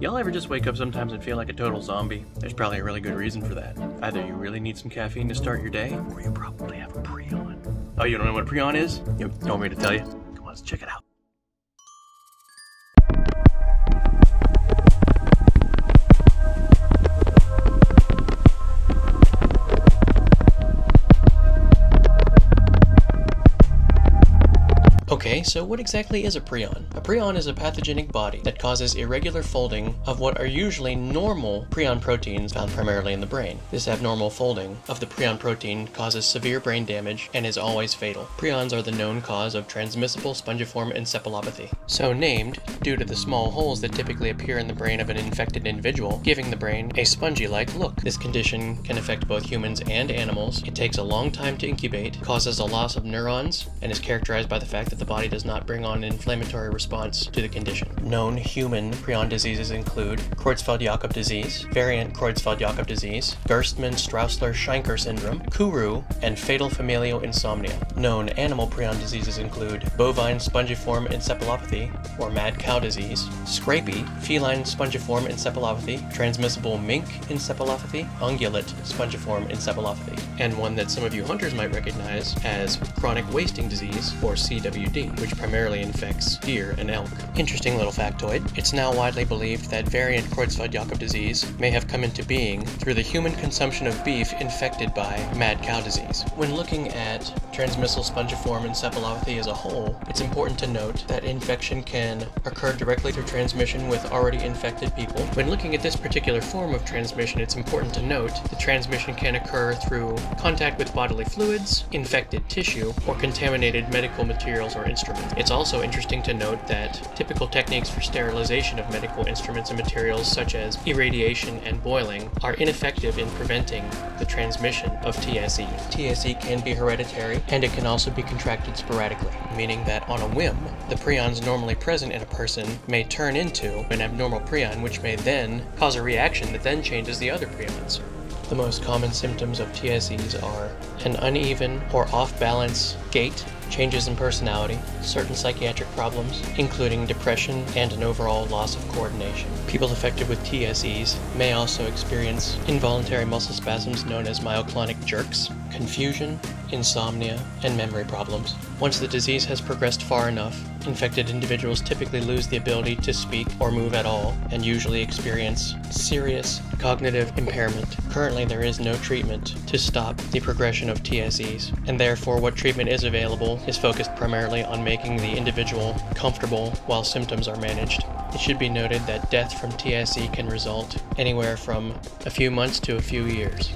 Y'all ever just wake up sometimes and feel like a total zombie? There's probably a really good reason for that. Either you really need some caffeine to start your day, or you probably have a prion. Oh, you don't know what a prion is? You want me to tell you? Come on, let's check it out. Okay, so what exactly is a prion? A prion is a pathogenic body that causes irregular folding of what are usually normal prion proteins found primarily in the brain. This abnormal folding of the prion protein causes severe brain damage and is always fatal. Prions are the known cause of transmissible spongiform encephalopathy, so named due to the small holes that typically appear in the brain of an infected individual, giving the brain a spongy-like look. This condition can affect both humans and animals. It takes a long time to incubate, causes a loss of neurons, and is characterized by the fact that the body does not bring on an inflammatory response to the condition. Known human prion diseases include Creutzfeldt-Jakob disease, variant Creutzfeldt-Jakob disease, Gerstmann-Straussler-Scheinker syndrome, Kuru, and fatal familial insomnia. Known animal prion diseases include bovine spongiform encephalopathy, or mad cow disease, scrapie, feline spongiform encephalopathy, transmissible mink encephalopathy, ungulate spongiform encephalopathy, and one that some of you hunters might recognize as chronic wasting disease, or CWD, which primarily infects deer and elk. Interesting little factoid. It's now widely believed that variant Creutzfeldt-Jakob disease may have come into being through the human consumption of beef infected by mad cow disease. When looking at transmissible spongiform encephalopathy as a whole, it's important to note that infection can occur directly through transmission with already infected people. When looking at this particular form of transmission, it's important to note the transmission can occur through contact with bodily fluids, infected tissue, or contaminated medical materials or instruments. It's also interesting to note that typical techniques for sterilization of medical instruments and materials such as irradiation and boiling are ineffective in preventing the transmission of TSE. TSE can be hereditary, and it can also be contracted sporadically, meaning that on a whim, the prions normally present in a person may turn into an abnormal prion, which may then cause a reaction that then changes the other prions. The most common symptoms of TSEs are an uneven or off-balance gait, changes in personality, certain psychiatric problems, including depression and an overall loss of coordination. People affected with TSEs may also experience involuntary muscle spasms known as myoclonic jerks, confusion, insomnia, and memory problems. Once the disease has progressed far enough, infected individuals typically lose the ability to speak or move at all, and usually experience serious cognitive impairment. Currently, there is no treatment to stop the progression of TSEs, and therefore what treatment is available is focused primarily on making the individual comfortable while symptoms are managed. It should be noted that death from TSE can result anywhere from a few months to a few years.